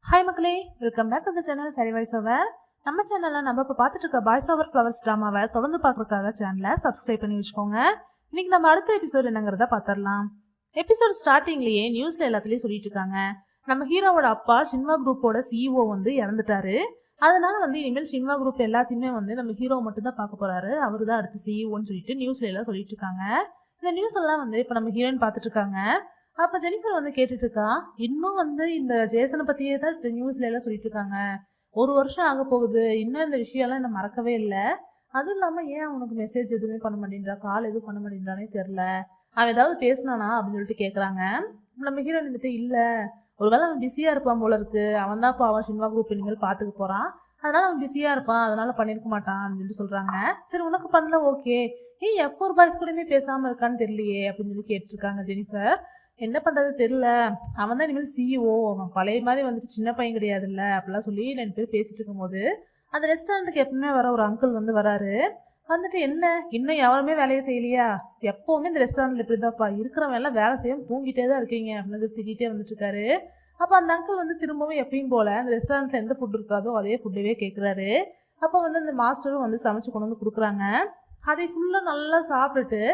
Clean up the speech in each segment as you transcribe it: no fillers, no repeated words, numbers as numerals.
Hi மக்களே, welcome back to the channel fairy voice over. நம்ம சேனலில் நம்ம இப்போ பார்த்துட்டு இருக்க பாய்ஸ் ஓவர் ஃப்ளவர்ஸ் ட்ராமாவை தொடர்ந்து பார்க்குறதுக்காக சேனலை சப்ஸ்கிரைப் பண்ணி வச்சுக்கோங்க. இன்னைக்கு நம்ம அடுத்த எபிசோட் என்னங்கிறத பார்த்துடலாம். எபிசோட் ஸ்டார்டிங்லேயே நியூஸில் எல்லாத்துலேயும் சொல்லிட்டு இருக்காங்க, நம்ம ஹீரோவோட அப்பா ஷின்வா குரூப்போட சிஇஓ வந்து இறந்துட்டாரு. அதனால இனிமேல் ஷின்வா குரூப் எல்லாத்தையுமே நம்ம ஹீரோ மட்டும் தான் பார்க்க போறாரு, அவரு தான் அடுத்து சிஇஓன்னு சொல்லிட்டு நியூஸ்ல எல்லாம் சொல்லிட்டு இருக்காங்க. இந்த நியூஸ் எல்லாம் இப்போ நம்ம ஹீரோயின் பார்த்துட்டு இருக்காங்க. அப்போ ஜெனிஃபர் கேட்டுட்டு இருக்கா, இன்னும் இந்த ஜேசனை பற்றியே தான் நியூஸ்ல எல்லாம் சொல்லிட்டு இருக்காங்க. 1 வருஷம் ஆக போகுது, இன்னும் இந்த விஷயம்லாம் என்ன மறக்கவே இல்லை. அதுவும் இல்லாமல் ஏன் அவனுக்கு மெசேஜ் எதுவுமே பண்ண மாட்டேன்றா, கால் எதுவும் பண்ண மாட்டேன்றானே தெரில, அவன் ஏதாவது பேசினானா அப்படின்னு சொல்லிட்டு கேட்குறாங்க. நம்ம ஹீரோயின் இல்லை, ஒருவேளை அவன் பிஸியாக இருப்பான் போல இருக்கு, அவன் தான் இப்போ அவன் ஷின்வா குரூப் இனிமேல் பார்த்துக்க போகிறான், அதனால அவன் பிஸியாக இருப்பான், அதனால பண்ணியிருக்க மாட்டான் அப்படின்னு சொல்லிட்டு சொல்கிறாங்க. சரி உனக்கு பண்ணல ஓகே, F4 பாய்ஸ் கூடயுமே பேசாமல் இருக்கான்னு தெரியலையே அப்படின்னு சொல்லி கேட்டிருக்காங்க ஜெனிஃபர். என்ன பண்ணுறது தெரில, அவன் தான் இனிமேல் சிஇஓ, அவன் பழைய மாதிரி சின்ன பையன் கிடையாதுல்ல அப்படிலாம் சொல்லி 2 பேர் பேசிட்டு இருக்கும்போது அந்த ரெஸ்டாரண்ட்டுக்கு எப்பவுமே வர ஒரு அங்கிள் வராரு. என்ன இன்னும் யாருமே வேலையை செய்யலையா, எப்போவுமே இந்த ரெஸ்டாரண்ட்ல இப்படி தான்ப்பா இருக்கிறவன் எல்லாம் வேலை செய்ய தூங்கிட்டே தான் இருக்கீங்க அப்படின்னு திட்டிகிட்டே இருக்காரு. அப்போ அந்த அங்கிள் திரும்பவும் எப்பயும் போல அந்த ரெஸ்டாரண்ட்ல எந்த ஃபுட் இருக்காதோ அதே ஃபுட்டவே கேட்குறாரு. அப்போ இந்த மாஸ்டரும் சமைச்சு கொண்டு கொடுக்குறாங்க. அதை ஃபுல்லாக நல்லா சாப்பிட்டுட்டு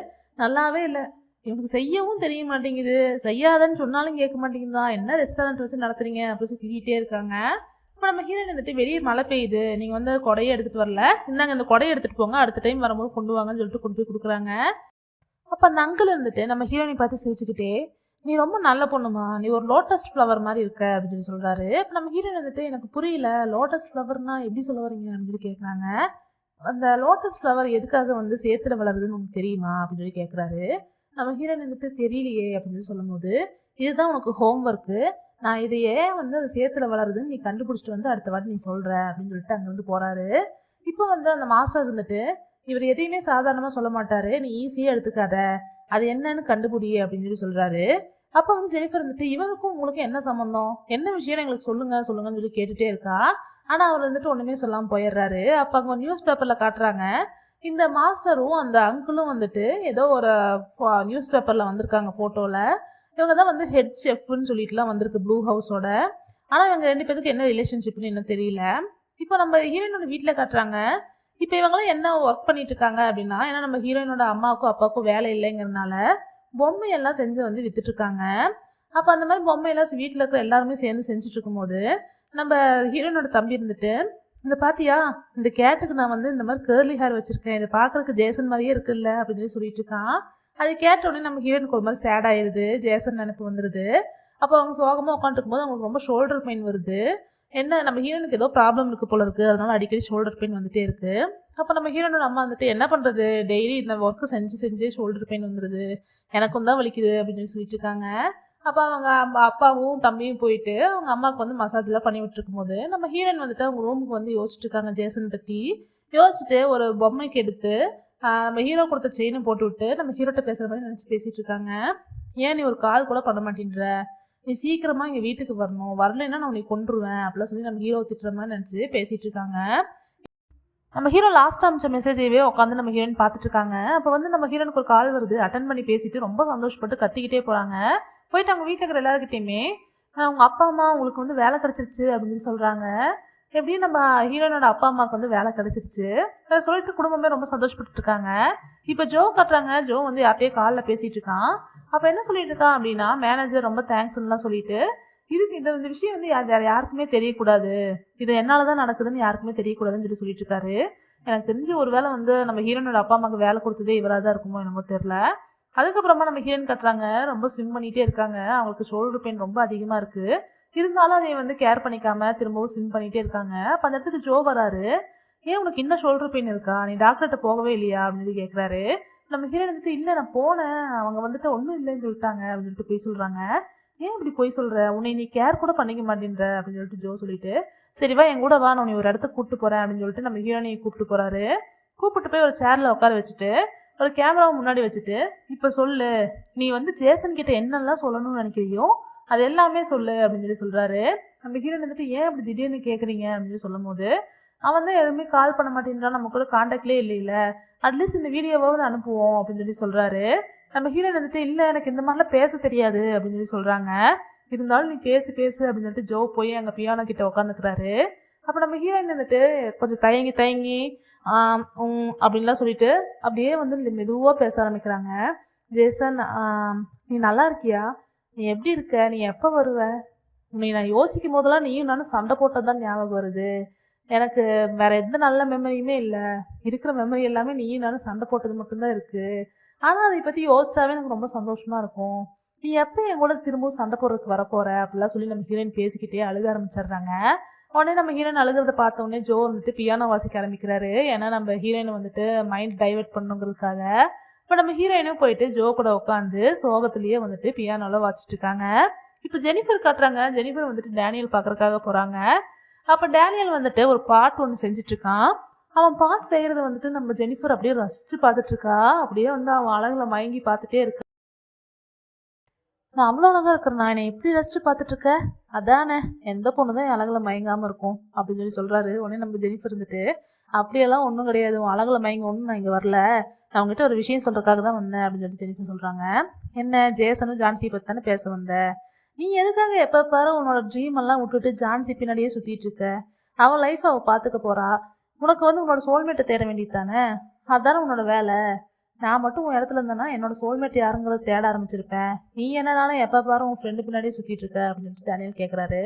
நல்லாவே இல்லை, இவனுக்கு செய்யவும் தெரிய மாட்டேங்குது, செய்யாதன்னு சொன்னாலும் கேட்க மாட்டேங்குதா, என்ன ரெஸ்டாரண்ட் வச்சு நடத்துறீங்க அப்படின்னு சொல்லி திட்டிகிட்டே இருக்காங்க. இப்போ நம்ம ஹீரோயின் வெளியே மழை பெய்யுது, நீங்கள் கொடையை எடுத்துகிட்டு வரல, இந்தாங்க இந்த கொடையை எடுத்துகிட்டு போங்க, அடுத்த டைம் வரும்போது கொண்டு வாங்கன்னு சொல்லிட்டு கொண்டு போய் கொடுக்குறாங்க. அப்போ அந்த அங்கிள் நம்ம ஹீரோயினை பார்த்து சிரிச்சுக்கிட்டே, நீ ரொம்ப நல்ல பொண்ணுமா, நீ ஒரு லோட்டஸ் ஃப்ளவர் மாதிரி இருக்க அப்படின்னு சொல்லி சொல்கிறாரு. இப்போ நம்ம ஹீரோயின் எனக்கு புரியல, லோட்டஸ் ஃப்ளவர்னா எப்படி சொல்ல வரீங்க அப்படின்னு சொல்லி கேட்குறாங்க. அந்த லோட்டஸ் ஃப்ளவர் எதுக்காக சேத்துல வளருதுன்னு உங்களுக்கு தெரியுமா அப்படின்னு சொல்லி கேட்குறாரு. நம்ம ஹீரோயின் தெரியலையே அப்படின்னு சொல்லி சொல்லும் போது, இதுதான் உனக்கு ஹோம் ஒர்க்கு, நான் இதையே அது சேத்துல வளருதுன்னு நீ கண்டுபிடிச்சிட்டு அடுத்த வாட்டி நீ சொல்ற அப்படின்னு சொல்லிட்டு அங்கேருந்து போறாரு. இப்போ அந்த மாஸ்டர் இவர் எதையுமே சாதாரணமாக சொல்ல மாட்டாரு, நீ ஈஸியாக எடுத்துக்காத, அது என்னன்னு கண்டுபிடி அப்படின்னு சொல்லி சொல்றாரு. அப்போ ஜெனிஃபர் இவருக்கும் உங்களுக்கும் என்ன சம்மந்தம், என்ன விஷயம் எங்களுக்கு சொல்லுங்கன்னு சொல்லி கேட்டுட்டே இருக்கா. ஆனால் அவர் ஒன்றுமே சொல்லாமல் போயிடுறாரு. அப்போ அங்கே நியூஸ் பேப்பரில் காட்டுறாங்க, இந்த மாஸ்டரும் அந்த அங்கிளும் ஏதோ ஒரு நியூஸ் பேப்பரில் வந்திருக்காங்க ஃபோட்டோவில். இவங்க தான் ஹெட் ஷெஃப்னு சொல்லிட்டுலாம் வந்திருக்கு ப்ளூ ஹவுஸோட. ஆனால் இவங்க 2 பேருக்கு என்ன ரிலேஷன்ஷிப்னு இன்னும் தெரியல. இப்போ நம்ம ஹீரோயினோட வீட்டில் காட்டுறாங்க. இப்போ இவங்களாம் என்ன ஒர்க் பண்ணிட்டு இருக்காங்க அப்படின்னா, ஏன்னா நம்ம ஹீரோயினோட அம்மாவுக்கும் அப்பாவுக்கும் வேலை இல்லைங்கிறதுனால பொம்மையெல்லாம் செஞ்சு வித்துட்ருக்காங்க. அப்போ அந்த மாதிரி பொம்மையெல்லாம் வீட்டில் இருக்கிற எல்லாருமே சேர்ந்து செஞ்சுட்டு இருக்கும்போது நம்ம ஹீரோயினோட தம்பி இந்த பாத்தியா, இந்த கேட்டுக்கு நான் இந்த மாதிரி கேர்லி ஹேர் வச்சிருக்கேன், இதை பார்க்கறதுக்கு ஜேசன் மாதிரியே இருக்குல்ல அப்படின்னு சொல்லிட்டு இருக்கான். அது கேட்ட உடனே நம்ம ஹீரோனுக்கு ஒரு மாதிரி சேட் ஆயிடுது, ஜேசன் நினைப்பு வந்துடுது. அப்போ அவங்க சோகமாக உட்காந்துருக்கும் போது அவங்களுக்கு ரொம்ப ஷோல்டர் பெயின் வருது. என்ன நம்ம ஹீரோனுக்கு ஏதோ ப்ராப்ளம் இருக்கு போல இருக்கு, அதனால அடிக்கடி ஷோல்டர் பெயின் வந்துட்டே இருக்கு. அப்போ நம்ம ஹீரோனோட அம்மா என்ன பண்ணுறது, டெய்லி இந்த ஒர்க்கு செஞ்சு ஷோல்டர் பெயின் வந்துடுது, எனக்கும் தான் வலிக்குது அப்படின்னு சொல்லிட்டு இருக்காங்க. அப்போ அவங்க அப்பாவும் தம்பியும் போயிட்டு அவங்க அம்மாவுக்கு மசாஜ்லாம் பண்ணி விட்டுருக்கும் போது நம்ம ஹீரோயின் அவங்க ரூமுக்கு யோசிச்சுட்டு இருக்காங்க ஜேசன் பற்றி. யோசிச்சுட்டு ஒரு பொம்மைக்கு எடுத்து நம்ம ஹீரோ கொடுத்த செயினை போட்டு விட்டு நம்ம ஹீரோட்ட பேசுகிற மாதிரி நினச்சி பேசிகிட்டு இருக்காங்க. ஏன் நீ ஒரு கால் கூட பண்ண மாட்டேன்ற, நீ சீக்கிரமாக இங்கே வீட்டுக்கு வரணும், வரலைன்னா நான் உன்னை கொன்றுவேன் அப்படிலாம் சொல்லி நம்ம ஹீரோ திட்டுற மாதிரி நினச்சி பேசிகிட்டு இருக்காங்க. நம்ம ஹீரோ லாஸ்ட் அமிச்ச மெசேஜையே உட்காந்து நம்ம ஹீரோயின் பார்த்துட்டு இருக்காங்க. அப்போ நம்ம ஹீரோனுக்கு ஒரு கால் வருது, அட்டன் பண்ணி பேசிட்டு ரொம்ப சந்தோஷப்பட்டு கத்திக்கிட்டே போகிறாங்க. போயிட்டு அவங்க வீட்டில் இருக்கிற எல்லாருக்கிட்டையுமே அவங்க அப்பா அம்மா உங்களுக்கு வேலை கிடச்சிருச்சு அப்படின்னு சொல்கிறாங்க. எப்படியும் நம்ம ஹீரோனோட அப்பா அம்மாவுக்கு வேலை கிடச்சிருச்சு அதை சொல்லிட்டு குடும்பமே ரொம்ப சந்தோஷப்பட்டு இருக்காங்க. இப்போ ஜோ கட்டுறாங்க, ஜோ யார்கிட்டயே காலில் பேசிகிட்டு இருக்கான். அப்போ என்ன சொல்லிட்டு இருக்கான் அப்படின்னா, மேனேஜர் ரொம்ப தேங்க்ஸ்லாம் சொல்லிட்டு, இதுக்கு இந்த விஷயம் வேறு யாருக்குமே தெரியக்கூடாது, இது என்னால் தான் நடக்குதுன்னு யாருக்குமே தெரியக்கூடாதுன்னு சொல்லிட்டு இருக்காரு. எனக்கு தெரிஞ்சு ஒரு வேளை நம்ம ஹீரோனோட அப்பா அம்மாவுக்கு வேலை கொடுத்ததே இவராக தான் இருக்குமோ என்னமோ தெரில. அதுக்கப்புறமா நம்ம ஹீரோயின் கட்டுறாங்க, ரொம்ப ஸ்விம் பண்ணிகிட்டே இருக்காங்க, அவங்களுக்கு ஷோல்டர் பெயின் ரொம்ப அதிகமாக இருக்குது, இருந்தாலும் அதை கேர் பண்ணிக்காம திரும்பவும் ஸ்விம் பண்ணிகிட்டே இருக்காங்க. அப்போ அந்த இடத்துக்கு ஜோ வராரு. ஏன் உனக்கு இன்னும் ஷோல்டர் பெயின் இருக்கா, நீ டாக்டர்கிட்ட போகவே இல்லையா அப்படின்னு கேட்குறாரு. நம்ம ஹீரோயின் இல்லை நான் போனேன், அவங்க ஒன்றும் இல்லைன்னு சொல்லிட்டாங்க அப்படின்னு சொல்லிட்டு போய் சொல்கிறாங்க. ஏன் இப்படி போய் சொல்கிற, உன்னை நீ கேர் கூட பண்ணிக்க மாட்டேன்ற அப்படின்னு சொல்லிட்டு ஜோ சொல்லிட்டு, சரிவா என் கூட வா, நான் நீ ஒரு இடத்துக்கு கூப்பிட்டு போகிறேன் அப்படின்னு சொல்லிட்டு நம்ம ஹீரோயினை கூப்பிட்டு போகிறாரு. கூப்பிட்டு போய் ஒரு சேரில் உட்கார வச்சுட்டு ஒரு கேமராவை முன்னாடி வச்சுட்டு, இப்போ சொல்லு, நீ ஜேசன் கிட்ட என்னெல்லாம் சொல்லணும்னு நினைக்கிறியோ அது எல்லாமே சொல்லு அப்படின்னு சொல்கிறாரு. நம்ம ஹீரோயின் ஏன் அப்படி திடீர்னு கேட்குறீங்க அப்படின்னு சொல்லும் போது, அவன் தான் எதுவுமே கால் பண்ண மாட்டேன்றான், நம்ம கூட காண்டாக்ட்லேயே இல்லைல்ல, அட்லீஸ்ட் இந்த வீடியோவாவது அனுப்புவோம் அப்படின்னு சொல்கிறாரு. நம்ம ஹீரோயின் இல்லை எனக்கு இந்த மாதிரிலாம் பேச தெரியாது அப்படின்னு சொல்கிறாங்க. இருந்தாலும் நீ பேசு பேசு அப்படின்னு சொல்லிட்டு ஜோ போய் அங்கே பியானோ கிட்ட உட்காந்துக்கிறாரு. அப்போ நம்ம ஹீரோயின் வந்துட்டு கொஞ்சம் தயங்கி தயங்கி அப்படின்லாம் சொல்லிட்டு அப்படியே வந்து மெதுவாக பேச ஆரம்பிக்கிறாங்க. ஜேசன், நீ நல்லா இருக்கியா? நீ எப்படி இருக்க? நீ எப்போ வருவ? உன்னை நான் யோசிக்கும் போதெல்லாம் நீயும் நானும் சண்டை போட்டது தான் ஞாபகம் வருது. எனக்கு வேற எந்த நல்ல மெமரியுமே இல்லை. இருக்கிற மெமரி எல்லாமே நீயும் நானும் சண்டை போட்டது மட்டும்தான் இருக்கு. ஆனால் அதை பற்றி யோசிச்சாவே எனக்கு ரொம்ப சந்தோஷமா இருக்கும். நீ எப்போ என் கூட திரும்பவும் சண்டை போடுறதுக்கு வரப்போற அப்படிலாம் சொல்லி நம்ம ஹீரோயின் பேசிக்கிட்டே அழுக ஆரம்பிச்சிடுறாங்க. உடனே நம்ம ஹீரோயின் அழுகிறத பார்த்த உடனே ஜோ வந்துட்டு பியானோ வாசிக்க ஆரம்பிக்கிறாரு. ஏன்னா நம்ம ஹீரோயின் வந்துட்டு மைண்ட் டைவெர்ட் பண்ணுங்கிறதுக்காக. இப்போ நம்ம ஹீரோயினும் போயிட்டு ஜோ கூட உட்காந்து சோகத்திலேயே வந்துட்டு பியானோவில் வாசிச்சுட்டு இருக்காங்க. இப்போ ஜெனிஃபர் காட்டுறாங்க. ஜெனிஃபர் வந்துட்டு டேனியல் பார்க்கறதுக்காக போகிறாங்க. அப்போ டேனியல் வந்துட்டு ஒரு பாட்டு ஒன்று செஞ்சுட்டு இருக்கான். அவன் பாட்டு செய்கிறத வந்துட்டு நம்ம ஜெனிஃபர் அப்படியே ரசித்து பார்த்துட்டு இருக்கா. அப்படியே வந்து அவன் அழகுல மயங்கி பார்த்துட்டே இருக்கா. நான் அவ்வளோ அழகாக இருக்கிறேன், என்னை எப்படி ரசித்து பார்த்துட்டு இருக்க? அதானே, எந்த பொண்ணு தான் என் அழகுல மயங்காமல் இருக்கும் அப்படின்னு சொல்லி சொல்கிறாரு. உடனே நம்ம ஜெனிஃபர் இருந்துட்டு அப்படியெல்லாம் ஒன்றும் கிடையாது, உன் அழகுல மயங்க ஒன்றும் நான் இங்கே வரல, நான் உங்ககிட்ட ஒரு விஷயம் சொல்கிறதுக்காக தான் வந்தேன் அப்படின்னு சொல்லி ஜெனிஃபர் சொல்கிறாங்க. என்ன, ஜேசனும் ஜான்சியை பற்றி தானே பேச வந்த? நீ எதுக்காக எப்போ பாரு உன்னோட ட்ரீம் எல்லாம் விட்டுட்டு ஜான்சி பின்னாடியே சுற்றிட்டு இருக்க? அவள் லைஃப் அவள் பார்த்துக்க போகிறா. உனக்கு வந்து உன்னோட சோல்மேட்டை தேட வேண்டியது தானே, அதுதானே உன்னோட வேலை. நான் மட்டும் உன் இடத்துல இருந்தேன்னா என்னோட சோல்மேட் யாருங்கிறத தேட ஆரம்பிச்சிருப்பேன். நீ என்னடாலும் எப்போ பாரு உன் ஃப்ரெண்டு பின்னாடியே சுற்றிட்டு இருக்க அப்படின்னு சொல்லிட்டு டேனியல் கேட்குறாரு.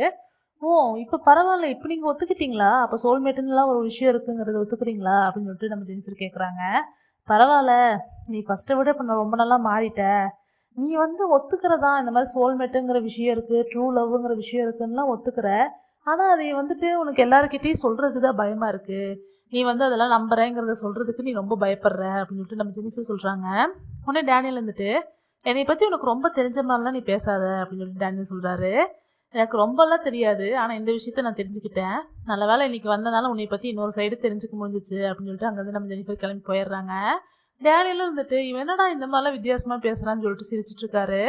ஓ, இப்போ பரவாயில்ல, இப்போ நீங்கள் ஒத்துக்கிட்டீங்களா? அப்போ சோல்மேட்டுன்னுலாம் ஒரு விஷயம் இருக்குங்கிறத ஒத்துக்கிறீங்களா அப்படின்னு சொல்லிட்டு நம்ம ஜெனிஃபர் கேட்குறாங்க. பரவாயில்ல, நீ ஃபஸ்ட்டை விட இப்போ ரொம்ப நல்லா மாறிட்ட. நீ வந்து ஒத்துக்கிறதா இந்த மாதிரி சோல்மேட்டுங்கிற விஷயம் இருக்குது, ட்ரூ லவ்ங்கிற விஷயம் இருக்குன்னுலாம் ஒத்துக்கிற. ஆனால் அதை வந்துட்டு உனக்கு எல்லாருக்கிட்டையும் சொல்கிறதுக்கு தான் பயமாக இருக்குது. நீ வந்து அதெல்லாம் நம்புறேங்கிறத சொல்கிறதுக்கு நீ ரொம்ப பயப்படுற அப்படின்னு சொல்லிட்டு நம்ம ஜெனிஃபர் சொல்கிறாங்க. உடனே டேனியல் வந்துட்டு என்னை பற்றி உனக்கு ரொம்ப தெரிஞ்ச மாதிரிலாம் நீ பேசாத அப்படின்னு சொல்லிட்டு டேனியல் சொல்கிறாரு. எனக்கு ரொம்பலாம் தெரியாது, ஆனால் இந்த விஷயத்த நான் தெரிஞ்சுக்கிட்டேன். நல்ல வேலை இன்னைக்கு வந்தனால உன்னை பற்றி இன்னொரு சைடு தெரிஞ்சுக்க முடிஞ்சிச்சு அப்படின்னு சொல்லிட்டு அங்கேருந்து நம்ம ஜெனிஃபர் கிளம்பி போயிடுறாங்க. டேனியலும் வந்துட்டு இவன் என்னடா இந்த மாதிரிலாம் வித்தியாசமாக பேசுகிறான்னு சொல்லிட்டு சிரிச்சிட்டு இருக்காரு.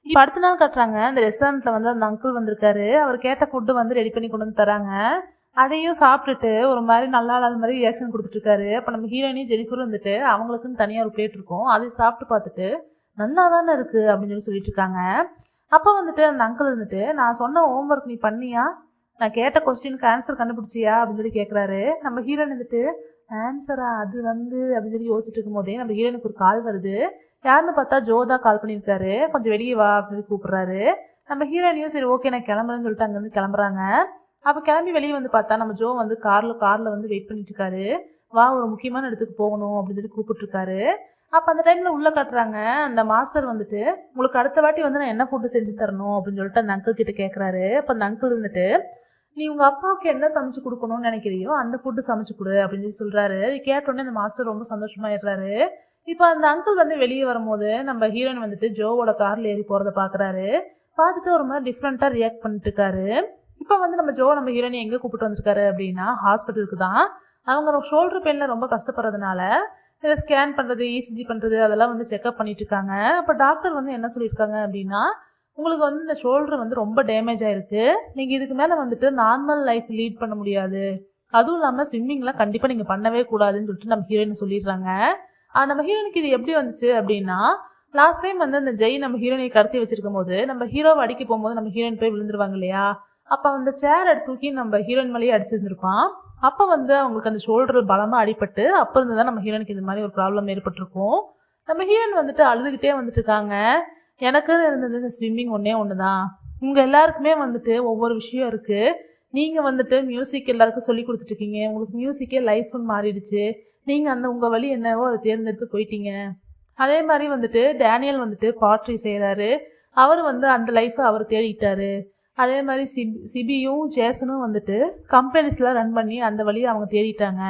இப்போ அடுத்த நாள் கட்டுறாங்க. அந்த ரெஸ்டாரண்ட்டில் வந்து அந்த அங்கிள் வந்திருக்காரு. அவர் கேட்ட ஃபுட்டு வந்து ரெடி பண்ணி கொண்டு வந்து தராங்க. அதையும் சாப்பிட்டுட்டு ஒரு மாதிரி நல்லா இல்லாத மாதிரி ரியாக்ஷன் கொடுத்துட்ருக்காரு. அப்போ நம்ம ஹீரோயினையும் ஜெனிஃபரும் வந்துட்டு அவங்களுக்குன்னு தனியாக ஒரு பிளேட் இருக்கும், அதை சாப்பிட்டு பார்த்துட்டு நல்லா தானே இருக்குது அப்படின்னு சொல்லி சொல்லிட்டு இருக்காங்க. அப்போ வந்துட்டு அந்த அங்கிள் வந்துட்டு நான் சொன்ன ஹோம்ஒர்க் நீ பண்ணியா? நான் கேட்ட கொஸ்டினுக்கு ஆன்சர் கண்டுபிடிச்சியா அப்படின்னு சொல்லி கேட்குறாரு. நம்ம ஹீரோயின் வந்துட்டு ஆன்சரா அது வந்து அப்படின்னு சொல்லி யோசிச்சுட்டு இருக்கும் போதே நம்ம ஹீரோனுக்கு ஒரு கால் வருது. யாருன்னு பார்த்தா ஜோ தான் கால் பண்ணியிருக்காரு. கொஞ்சம் வெளியே வா அப்படின்னு கூப்பிட்றாரு. நம்ம ஹீரோயினையும் சரி ஓகே நான் கிளம்புறேன்னு சொல்லிட்டு அங்கேருந்து கிளம்புறாங்க. அப்போ கிளம்பி வெளியே வந்து பார்த்தா நம்ம ஜோ வந்து காரில் வந்து வெயிட் பண்ணிட்டு இருக்காரு. வா, ஒரு முக்கியமான இடத்துக்கு போகணும் அப்படின்னு சொல்லி கூப்பிட்டுருக்காரு. அப்போ அந்த டைமில் உள்ளே காட்டுறாங்க. அந்த மாஸ்டர் வந்துட்டு உங்களுக்கு அடுத்த வாட்டி வந்து நான் என்ன ஃபுட்டு செஞ்சு தரணும் அப்படின்னு சொல்லிட்டு அந்த அங்கிள் கிட்ட கேட்குறாரு. அப்போ அந்த அங்கிள் வந்துட்டு நீ உங்கள் அப்பாவுக்கு என்ன சமைச்சு கொடுக்கணும்னு நினைக்கிறியோ அந்த ஃபுட்டு சமைச்சு கொடு அப்படின்னு சொல்லி சொல்கிறாரு. அது கேட்டோடனே அந்த மாஸ்டர் ரொம்ப சந்தோஷமாயிடுறாரு. இப்போ அந்த அங்கிள் வந்து வெளியே வரும்போது நம்ம ஹீரோயின் வந்துட்டு ஜோவோட காரில் ஏறி போகிறத பார்க்குறாரு. பார்த்துட்டு ஒரு மாதிரி டிஃப்ரெண்ட்டாக ரியாக்ட் பண்ணிட்டு இருக்காரு. இப்போ வந்து நம்ம ஜோ நம்ம ஹீரோயினை எங்கே கூப்பிட்டு வந்திருக்காரு அப்படின்னா ஹாஸ்பிட்டலுக்கு தான். அவங்க ஷோல்டர் பெயினில் ரொம்ப கஷ்டப்படுறதுனால இதை ஸ்கேன் பண்ணுறது, இசிஜி பண்ணுறது அதெல்லாம் வந்து செக்அப் பண்ணிட்டு இருக்காங்க. அப்போ டாக்டர் வந்து என்ன சொல்லியிருக்காங்க அப்படின்னா உங்களுக்கு வந்து இந்த ஷோல்டர் வந்து ரொம்ப டேமேஜ் ஆகிருக்கு. நீங்கள் இதுக்கு மேலே வந்துட்டு நார்மல் லைஃப் லீட் பண்ண முடியாது. அதுவும் இல்லாமல் ஸ்விம்மிங்லாம் கண்டிப்பாக நீங்கள் பண்ணவே கூடாதுன்னு சொல்லிட்டு நம்ம ஹீரோயின் சொல்லிடுறாங்க. நம்ம ஹீரோயினுக்கு இது எப்படி வந்துச்சு அப்படின்னா லாஸ்ட் டைம் வந்து அந்த ஜெய் நம்ம ஹீரோயினை கடத்தி வச்சிருக்கும் போது நம்ம ஹீரோவை அடிக்க போகும்போது நம்ம ஹீரோயின் போய் விழுந்துருவாங்க இல்லையா? அப்போ அந்த சேர் எடுத்து தூக்கி நம்ம ஹீரோயின் மேலேயே அடிச்சிருந்துருப்பான். அப்போ வந்து அவங்களுக்கு அந்த ஷோல்டர் பலமாக அடிபட்டு அப்போ இருந்து தான் நம்ம ஹீரோயினுக்கு இது மாதிரி ஒரு ப்ராப்ளம் ஏற்பட்டிருக்கும். நம்ம ஹீரோயின் வந்துட்டு அழுதுகிட்டே வந்துட்டு இருக்காங்க. எனக்குன்னு இருந்தது இந்த ஸ்விம்மிங் ஒன்று தான். உங்கள் எல்லாருக்குமே வந்துட்டு ஒவ்வொரு விஷயம் இருக்குது. நீங்கள் வந்துட்டு மியூசிக் எல்லாருக்கும் சொல்லி கொடுத்துட்ருக்கீங்க. உங்களுக்கு மியூசிக்கே லைஃப்னு மாறிடுச்சு. நீங்கள் அந்த உங்கள் வழி என்னவோ அதை தேர்ந்தெடுத்து போயிட்டீங்க. அதே மாதிரி வந்துட்டு டேனியல் வந்துட்டு பாட்ரி செய்கிறாரு. அவர் வந்து அந்த லைஃப்பை அவர் தேடிட்டாரு. அதே மாதிரி சிபியும் ஜேசனும் வந்துட்டு கம்பெனிஸ்லாம் ரன் பண்ணி அந்த வழியை அவங்க தேடிட்டாங்க.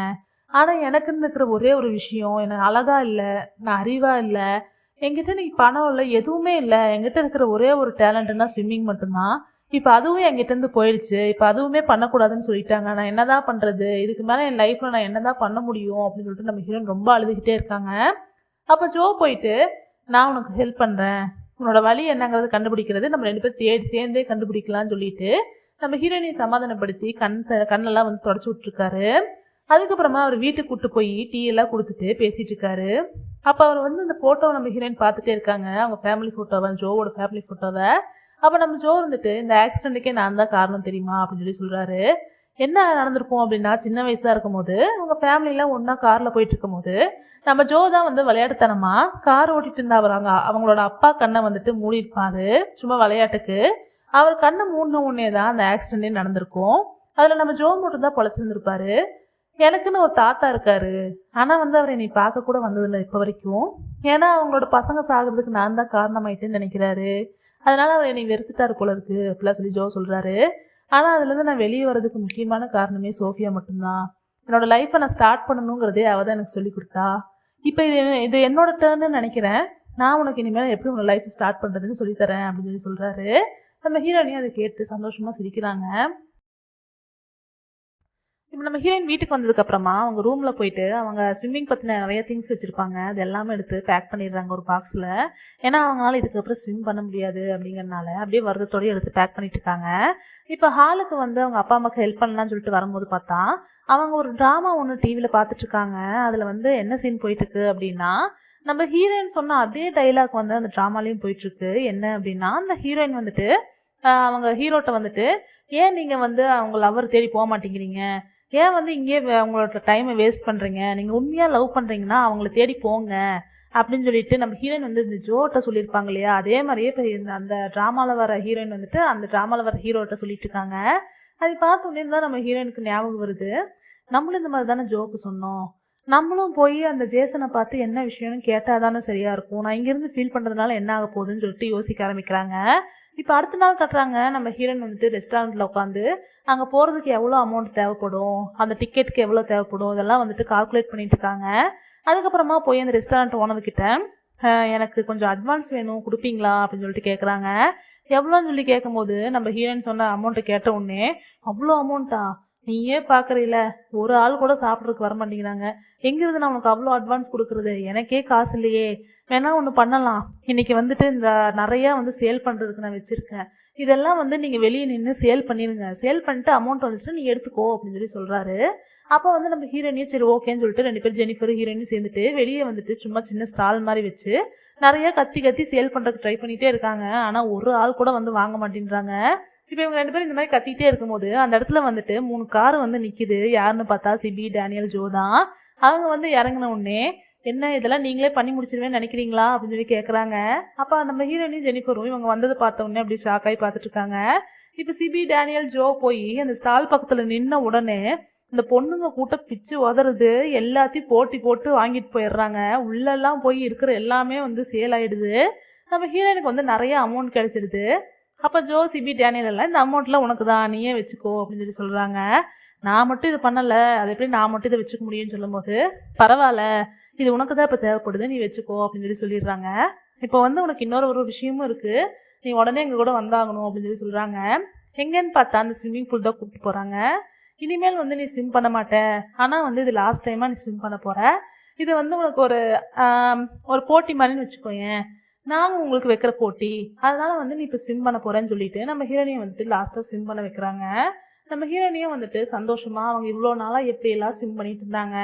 ஆனால் எனக்குன்னு இருக்கிற ஒரே ஒரு விஷயம், எனக்கு அழகாக இல்லை, நான் அறிவாக இல்லை, என்கிட்ட நீ பணம் இல்லை, எதுவுமே இல்லை. என்கிட்ட இருக்கிற ஒரே ஒரு டேலண்ட்னா ஸ்விம்மிங் மட்டும்தான். இப்போ அதுவும் என்கிட்டேருந்து போயிடுச்சு. இப்போ அதுவுமே பண்ணக்கூடாதுன்னு சொல்லிட்டாங்க. நான் என்ன தான் பண்ணுறது? இதுக்கு மேலே என் லைஃப்பில் நான் என்ன தான் பண்ண முடியும் அப்படின்னு சொல்லிட்டு நம்ம ஹீரோயின் ரொம்ப அழுதுகிட்டே இருக்காங்க. அப்போ ஜோ போயிட்டு நான் உனக்கு ஹெல்ப் பண்ணுறேன், உன்னோட வழி என்னங்கிறது கண்டுபிடிக்கிறது நம்ம 2 பேரும் தேடி சேர்ந்தே கண்டுபிடிக்கலாம்னு சொல்லிட்டு நம்ம ஹீரோயினை சமாதானப்படுத்தி கண்ணெல்லாம் வந்து தொடச்சி விட்டுருக்காரு. அதுக்கப்புறமா அவர் வீட்டுக்கு கூப்பிட்டு போய் டீ எல்லாம் கொடுத்துட்டு பேசிகிட்டு இருக்காரு. அப்போ அவர் வந்து அந்த ஃபோட்டோவை நம்ம ஹீரோயின் பார்த்துட்டே இருக்காங்க. அவங்க ஃபேமிலி ஃபோட்டோவை, ஜோவோட ஃபேமிலி ஃபோட்டோவை. அப்போ நம்ம ஜோ வந்துட்டு இந்த ஆக்சிடென்ட்டுக்கே நான் தான் காரணம் தெரியுமா அப்படின்னு சொல்லி சொல்கிறாரு. என்ன நடந்திருக்கும் அப்படின்னா, சின்ன வயசாக இருக்கும் போது அவங்க ஃபேமிலியில் ஒன்றா காரில் போயிட்டு இருக்கும் போது நம்ம ஜோ தான் வந்து விளையாட்டுத்தனமாக கார் ஓட்டிட்டு இருந்தா அவங்களோட அப்பா கண்ணை வந்துட்டு மூடியிருப்பாரு சும்மா விளையாட்டுக்கு. அவர் கண்ணை மூடின உடனே தான் அந்த ஆக்சிடென்ட்டே நடந்திருக்கும். அதில் நம்ம ஜோ மட்டும் தான் பொழைச்சிருந்துருப்பாரு. எனக்குன்னு ஒரு தாத்தா இருக்காரு, ஆனால் வந்து அவர் என்னை பார்க்க கூட வந்ததில்லை இப்போ வரைக்கும். ஏன்னா அவங்களோட பசங்க சாகிறதுக்கு நான் தான் காரணமாயிட்டேன்னு நினைக்கிறாரு. அதனால அவர் என்னை வெறுத்துட்டாரு போல இருக்கு அப்படிலாம் சொல்லி ஜோ சொல்கிறாரு. ஆனால் அதுலேருந்து நான் வெளியே வர்றதுக்கு முக்கியமான காரணமே சோஃபியா மட்டும்தான். என்னோட லைஃப்பை நான் ஸ்டார்ட் பண்ணணுங்கிறதே அவள் தான் எனக்கு சொல்லி கொடுத்தா. இப்போ இது என்னோட டேர்ன்னு நினைக்கிறேன். நான் உனக்கு இனிமேல் எப்படி உன்னோட லைஃப் ஸ்டார்ட் பண்ணுறதுன்னு சொல்லித்தரேன் அப்படின்னு சொல்லி சொல்கிறாரு. நம்ம ஹீரோயினையும் அதை கேட்டு சந்தோஷமாக சிரிக்கிறாங்க. இப்போ நம்ம ஹீரோயின் வீட்டுக்கு வந்ததுக்கப்புறமா அவங்க ரூமில் போயிட்டு அவங்க ஸ்விம்மிங் பற்றின நிறைய திங்ஸ் வச்சுருப்பாங்க. அது எல்லாமே எடுத்து பேக் பண்ணிடுறாங்க ஒரு பாக்ஸில். ஏன்னா அவங்களால இதுக்கப்புறம் ஸ்விம் பண்ண முடியாது அப்படிங்கிறனால அப்படியே வருத்தத்தோடய எடுத்து பேக் பண்ணிட்டு இருக்காங்க. இப்போ ஹாலுக்கு வந்து அவங்க அப்பா அம்மாவுக்கு ஹெல்ப் பண்ணலான்னு சொல்லிட்டு வரும்போது பார்த்தா அவங்க ஒரு ட்ராமா ஒன்று டிவியில் பார்த்துட்ருக்காங்க. அதில் வந்து என்ன சீன் போயிட்டுருக்கு அப்படின்னா, நம்ம ஹீரோயின் சொன்ன அதே டைலாக் வந்து அந்த ட்ராமாலையும் போயிட்டுருக்கு. என்ன அப்படின்னா, அந்த ஹீரோயின் வந்துட்டு அவங்க ஹீரோட்ட வந்துட்டு, ஏன் நீங்கள் வந்து அவங்க லவர் தேடி போக மாட்டேங்கிறீங்க, ஏன் வந்து இங்கேயே அவங்களோட டைமை வேஸ்ட் பண்ணுறீங்க, நீங்கள் உண்மையாக லவ் பண்ணுறீங்கன்னா அவங்கள தேடி போங்க அப்படின்னு சொல்லிட்டு நம்ம ஹீரோயின் வந்து இந்த ஜோட்ட சொல்லியிருப்பாங்க இல்லையா, அதே மாதிரியே இப்போ அந்த ட்ராமாவில் வர ஹீரோயின் வந்துட்டு அந்த ட்ராமாவில் வர ஹீரோட்ட சொல்லிட்டு இருக்காங்க. அதை பார்த்தோன்னே தான் நம்ம ஹீரோயினுக்கு ஞாபகம் வருது, நம்மளும் இந்த மாதிரி தானே ஜோக்கு சொன்னோம், நம்மளும் போய் அந்த ஜேசனை பார்த்து என்ன விஷயம்னு கேட்டால் தானே சரியாக இருக்கும், நான் இங்கேருந்து ஃபீல் பண்ணுறதுனால என்ன ஆக போகுதுன்னு சொல்லிட்டு யோசிக்க ஆரம்பிக்கிறாங்க. இப்போ அடுத்த நாள் கட்டுறாங்க. நம்ம ஹீரோயின் வந்துட்டு ரெஸ்டாரண்ட்டில் உட்காந்து அங்கே போகிறதுக்கு எவ்வளோ அமௌண்ட் தேவைப்படும், அந்த டிக்கெட்டுக்கு எவ்வளோ தேவைப்படும், இதெல்லாம் வந்துட்டு கால்குலேட் பண்ணிட்டு இருக்காங்க. அதுக்கப்புறமா போய் அந்த ரெஸ்டாரண்ட் ஓனர்கிட்ட எனக்கு கொஞ்சம் அட்வான்ஸ் வேணும் கொடுப்பீங்களா அப்படின்னு சொல்லிட்டு கேட்குறாங்க. எவ்வளோன்னு சொல்லி கேட்கும்போது நம்ம ஹீரோயின் சொன்ன அமௌண்ட்டை கேட்ட உடனே, அவ்வளோ அமௌண்ட்டா, நீயே பார்க்குறீல ஒரு ஆள் கூட சாப்பிட்றதுக்கு வர மாட்டேங்கிறாங்க, எங்கிருந்து நான் உனக்கு அவ்வளோ அட்வான்ஸ் கொடுக்குறது, எனக்கே காசு இல்லையே, வேணா ஒன்று பண்ணலாம், இன்றைக்கி வந்துட்டு இந்த நிறையா வந்து சேல் பண்ணுறதுக்கு நான் வச்சுருக்கேன், இதெல்லாம் வந்து நீங்கள் வெளியே நின்று சேல் பண்ணிடுங்க, சேல் பண்ணிட்டு அமௌண்ட் வந்துச்சுன்னா நீ எடுத்துக்கோ அப்படின்னு சொல்லி சொல்கிறாரு. அப்போ வந்து நம்ம ஹீரோயினையும் சரி ஓகேன்னு சொல்லிட்டு 2 பேர் ஜெனிஃபர் ஹீரோயினையும் சேர்ந்துட்டு வெளியே வந்துட்டு சும்மா சின்ன ஸ்டால் மாதிரி வச்சு நிறையா கத்தி சேல் பண்ணுறதுக்கு ட்ரை பண்ணிகிட்டே இருக்காங்க. ஆனால் ஒரு ஆள் கூட வந்து வாங்க மாட்டேன்றாங்க. இப்போ இவங்க 2 பேரும் இந்த மாதிரி கத்திக்கிட்டே இருக்கும்போது அந்த இடத்துல வந்துட்டு 3 கார் வந்து நிற்கிது. யாருன்னு பார்த்தா சிபி, டேனியல், ஜோ தான். அவங்க வந்து இறங்கின உடனே, என்ன இதெல்லாம் நீங்களே பண்ணி முடிச்சிருவேன்னு நினைக்கிறீங்களா அப்படின்னு சொல்லி கேட்குறாங்க. அப்போ நம்ம ஹீரோயினையும் ஜெனிஃபரும் இவங்க வந்தது பார்த்த உடனே அப்படி ஷாக் ஆகி பார்த்துட்டு இருக்காங்க. இப்போ சிபி, டேனியல், ஜோ போய் அந்த ஸ்டால் பக்கத்தில் நின்ன உடனே இந்த பொண்ணுங்க கூட்டம் பிச்சு உதறது, எல்லாத்தையும் போட்டி போட்டு வாங்கிட்டு போயிடுறாங்க. உள்ளெல்லாம் போய் இருக்கிற எல்லாமே வந்து சேல் ஆகிடுது. நம்ம ஹீரோயினுக்கு வந்து நிறைய அமௌண்ட் கிடைச்சிடுது. அப்போ ஜோ, சிபி, டேனியல் எல்லாம் இந்த அமௌண்ட்லாம் உனக்கு தான், நீயே வச்சுக்கோ அப்படின்னு சொல்லி சொல்கிறாங்க. நான் மட்டும் இது பண்ணலை, அது எப்படி நான் மட்டும் இதை வச்சுக்க முடியும்னு சொல்லும்போது, பரவாயில்ல இது உனக்கு தான் இப்போ தேவைப்படுது, நீ வச்சுக்கோ அப்படின்னு சொல்லிடுறாங்க. இப்போ வந்து உனக்கு இன்னொரு விஷயமும் இருக்குது, நீ உடனே எங்கள் கூட வந்தாகணும் அப்படின்னு சொல்கிறாங்க. எங்கேன்னு பார்த்தா அந்த ஸ்விம்மிங் பூல் தான் கூப்பிட்டு போகிறாங்க. இனிமேல் வந்து நீ ஸ்விம் பண்ண மாட்டேன், ஆனால் வந்து இது லாஸ்ட் டைமாக நீ ஸ்விம் பண்ண போகிற, இது வந்து உனக்கு ஒரு போட்டி மாதிரின்னு வச்சுக்கோயேன், நாங்கள் உங்களுக்கு வைக்கிற போட்டி, அதனால் வந்து நீ இப்போ ஸ்விம் பண்ண போகிறேன்னு சொல்லிட்டு நம்ம ஹீரோனியை வந்துட்டு லாஸ்ட்டாக ஸ்விம் பண்ண வைக்கிறாங்க. நம்ம ஹீரோனியும் வந்துட்டு சந்தோஷமாக அவங்க இவ்வளோ நாளாக எப்படியெல்லாம் ஸ்விம் பண்ணிட்டு இருந்தாங்க,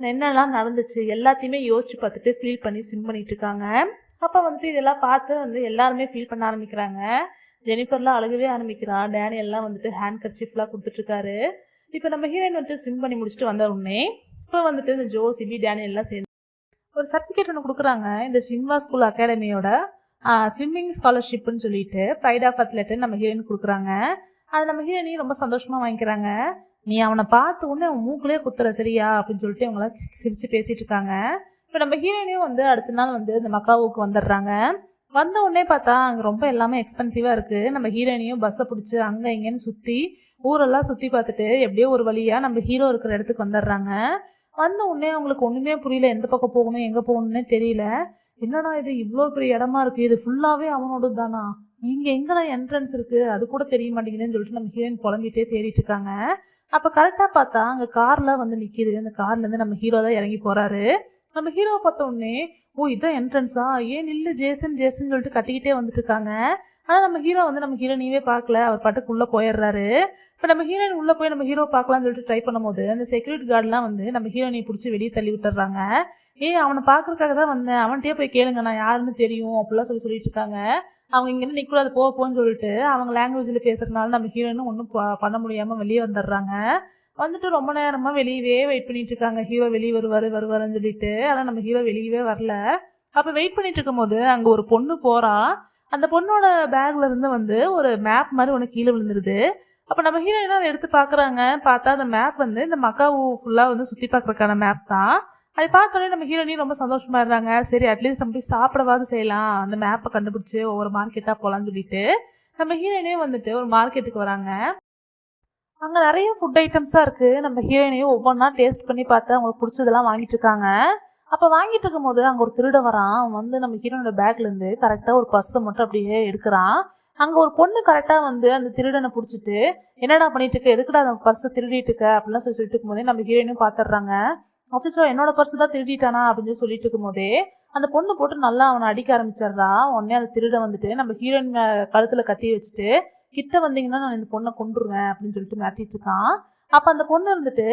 என்னெல்லாம் நடந்துச்சு எல்லாத்தையுமே யோசிச்சு பார்த்துட்டு ஃபீல் பண்ணி ஸ்விம் பண்ணிட்டு இருக்காங்க. அப்போ வந்துட்டு இதெல்லாம் பார்த்து வந்து எல்லாருமே ஃபீல் பண்ண ஆரம்பிக்கிறாங்க. ஜெனிஃபர்லாம் அழுகவே ஆரம்பிக்கிறா. டேனியல்லாம் வந்துட்டு ஹேண்ட் கர்ச்சீஃப்லாம் கொடுத்துட்ருக்காரு. இப்போ நம்ம ஹீரோயின் வந்துட்டு ஸ்விம் பண்ணி முடிச்சுட்டு வந்த உடனே இப்போ வந்துட்டு இந்த ஜோ, சிபி, டேனியல்லாம் சேர்ந்து ஒரு சர்டிஃபிகேட் ஒன்று கொடுக்குறாங்க. இந்த ஷின்வா ஸ்கூல் அகாடமியோட ஸ்விம்மிங் ஸ்காலர்ஷிப்னு சொல்லிட்டு ப்ரைட் ஆஃப் அத்லெட்டுன்னு நம்ம ஹீரோயின் கொடுக்குறாங்க. அது நம்ம ஹீரோயினையும் ரொம்ப சந்தோஷமாக வாங்கிக்கிறாங்க. நீ அவனை பார்த்து உடனே அவன் மூக்குலேயே குத்துற சரியா அப்படின்னு சொல்லிட்டு அவங்களாம் சிரித்து பேசிகிட்டு இருக்காங்க. இப்போ நம்ம ஹீரோயினையும் வந்து அடுத்த நாள் வந்து இந்த மக்காவுக்கு வந்துடுறாங்க. வந்த உடனே பார்த்தா அங்கே ரொம்ப எல்லாமே எக்ஸ்பென்சிவாக இருக்குது. நம்ம ஹீரோயினையும் பஸ்ஸை பிடிச்சி அங்கே இங்கேன்னு சுற்றி ஊரெல்லாம் சுற்றி பார்த்துட்டு எப்படியோ ஒரு வழியாக நம்ம ஹீரோ இருக்கிற இடத்துக்கு வந்துடுறாங்க. வந்த உடனே அவங்களுக்கு ஒன்றுமே புரியல, எந்த பக்கம் போகணும் எங்கே போகணுன்னே தெரியல. என்னடா இது இவ்வளோ பெரிய இடமா இருக்குது, இது ஃபுல்லாகவே அவனோடது தானா, இங்கே எங்கடா என்ட்ரன்ஸ் இருக்குது அது கூட தெரிய மாட்டேங்குதுன்னு சொல்லிட்டு நம்ம ஹீரோயின் புலம்பிகிட்டே தேடிட்டு இருக்காங்க. அப்போ கரெக்டாக பார்த்தா அங்கே காரில் வந்து நிற்கிது. அந்த கார்லேருந்து நம்ம ஹீரோ தான் இறங்கி போகிறாரு. நம்ம ஹீரோவை பார்த்த உடனே, ஓ இதான் என்ட்ரன்ஸா, ஏன் நில்லு ஜேசன் ஜேசன் சொல்லிட்டு கட்டிக்கிட்டே வந்துட்டு இருக்காங்க. ஆனால் நம்ம ஹீரோ வந்து நம்ம ஹீரோனியவே பார்க்கல, அவர் பாட்டுக்கு உள்ளே போயிடுறாரு. இப்போ நம்ம ஹீரோயின் உள்ளே போய் நம்ம ஹீரோ பார்க்கலான்னு சொல்லிட்டு ட்ரை பண்ணும்போது அந்த செக்யூரிட்டி கார்டெலாம் வந்து நம்ம ஹீரோனியை பிடிச்சி வெளியே தள்ளி விட்டுறாங்க. அவனை பார்க்கறதுக்காக தான் வந்தேன், அவன்கிட்டயே போய் கேளுங்க நான் யாருன்னு தெரியும் அப்படிலாம் சொல்லிட்டு இருக்காங்க. அவங்க இங்கேருந்து நிற்கக்கூடாது போன்னு சொல்லிட்டு அவங்க லாங்குவேஜில் பேசுகிறதுனால நம்ம ஹீரோயினும் ஒன்றும் பண்ண முடியாமல் வெளியே வந்துடுறாங்க. வந்துட்டு ரொம்ப நேரமாக வெளியவே வெயிட் பண்ணிட்டு இருக்காங்க. ஹீரோ வெளியே வருவாருன்னு சொல்லிட்டு. ஆனால் நம்ம ஹீரோ வெளியவே வரல. அப்போ வெயிட் பண்ணிட்டு இருக்கும்போது அங்கே ஒரு பொண்ணு போகிறா. அந்த பொண்ணோட பேக்ல இருந்து வந்து ஒரு மேப் மாதிரி ஒன்று கீழே விழுந்துருது. அப்போ நம்ம ஹீரோயினும் அதை எடுத்து பார்க்குறாங்க. பார்த்தா அந்த மேப் வந்து இந்த மக்காவு ஃபுல்லாக வந்து சுற்றி பார்க்குறதுக்கான மேப் தான். அதை பார்த்தோன்னே நம்ம ஹீரோயினும் ரொம்ப சந்தோஷமாயிடுறாங்க. சரி அட்லீஸ்ட் நம்ம போய் சாப்பிடவாது செய்யலாம், அந்த மேப்பை கண்டுபிடிச்சி ஒவ்வொரு மார்க்கெட்டாக போகலான்னு சொல்லிட்டு நம்ம ஹீரோயினே வந்துட்டு ஒரு மார்க்கெட்டுக்கு வராங்க. அங்கே நிறைய ஃபுட் ஐட்டம்ஸாக இருக்குது. நம்ம ஹீரோயினையும் ஒவ்வொன்றா டேஸ்ட் பண்ணி பார்த்து அவங்களுக்கு பிடிச்சதெல்லாம் வாங்கிட்டு இருக்காங்க. அப்போ வாங்கிட்டு இருக்கும்போது அங்கே ஒரு திருட வரான். அவன் வந்து நம்ம ஹீரோனோட பேக்லேருந்து கரெக்டாக ஒரு பர்ஸை மட்டும் அப்படியே எடுக்கிறான். அங்கே ஒரு பொண்ணு கரெக்டாக வந்து அந்த திருடனை பிடிச்சிட்டு என்னடா பண்ணிட்டு இருக்க, எதுக்குடா அந்த பர்ஸை திருடிட்டு இருக்க அப்படிலாம் சொல்லிட்டு இருக்கும்போதே நம்ம ஹீரோயினும் பார்த்துடுறாங்க. அச்சோ என்னோட பர்ஸு தான் திருடிட்டானா அப்படின்னு சொல்லிட்டு இருக்கும்போதே அந்த பொண்ணு போட்டு நல்லா அவனை அடிக்க ஆரம்பிச்சிடுறா. உடனே அந்த திருட வந்துட்டு நம்ம ஹீரோயின் கழுத்தில் கத்தி வச்சுட்டு கிட்ட வந்தீங்கன்னா நான் இந்த பொண்ணை கொண்டுருவேன் அப்படின்னு சொல்லிட்டு மிரட்டிட்டு இருக்கான். அப்போ அந்த பொண்ணு இருந்துட்டு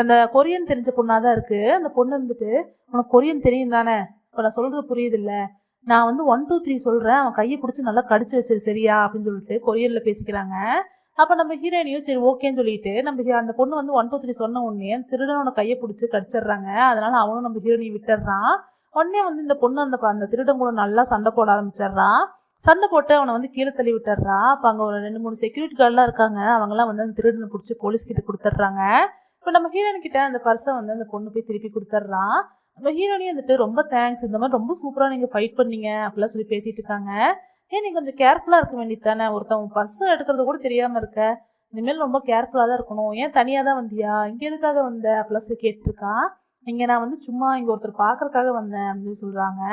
அந்த கொரியன் தெரிஞ்ச பொண்ணாக தான் இருக்குது. அந்த பொண்ணு இருந்துட்டு உனக்கு கொரியன் தெரியும் தானே, இப்போ நான் சொல்கிறது புரியுது இல்லை, நான் வந்து 1 2 3 சொல்கிறேன், அவன் கையை பிடிச்சி நல்லா கடிச்சு வச்சிரு சரியா அப்படின்னு சொல்லிட்டு கொரியனில் பேசிக்கிறாங்க. அப்போ நம்ம ஹீரோயினையும் சரி ஓகேன்னு சொல்லிட்டு நம்ம அந்த பொண்ணு வந்து 1 2 3 சொன்ன உடனே அந்த திருடனோட கையை பிடிச்சி கடிச்சிடுறாங்க. அதனால அவனும் நம்ம ஹீரோயினை விட்டுடுறான். உடனே வந்து இந்த பொண்ணு அந்த திருடன் கூட நல்லா சண்டை போட ஆரம்பிச்சிடுறான். சண்டை போட்டு அவனை வந்து கீழே தள்ளி விட்டுறா. அப்போ அங்கே ஒரு 2 3 செக்யூரிட்டி கார்டெலாம் இருக்காங்க. அவங்களாம் வந்து அந்த திருடனை பிடிச்சி போலீஸ்கிட்ட கொடுத்துட்றாங்க. இப்போ நம்ம ஹீரோயின்கிட்ட அந்த பர்ஸை வந்து அந்த பொண்ணு போய் திருப்பி கொடுத்துட்றான். நம்ம ஹீரோயினே வந்துட்டு ரொம்ப தேங்க்ஸ், இந்த மாதிரி ரொம்ப சூப்பராக நீங்கள் ஃபைட் பண்ணீங்க அப்படிலாம் சொல்லி பேசிகிட்டு இருக்காங்க. நீங்கள் கொஞ்சம் கேர்ஃபுல்லாக இருக்க வேண்டியது தானே, ஒருத்தவங்க பர்ஸை எடுக்கிறது கூட தெரியாமல் இருக்க, இனிமேல் ரொம்ப கேர்ஃபுல்லாக தான் இருக்கணும், ஏன் தனியாக தான் வந்தியா, இங்கே எதுக்காக வந்த அப்படிலாம் சொல்லி கேட்டுருக்கான். இங்கே நான் வந்து சும்மா இங்கே ஒருத்தர் பார்க்குறக்காக வந்தேன் அப்படின்னு சொல்கிறாங்க.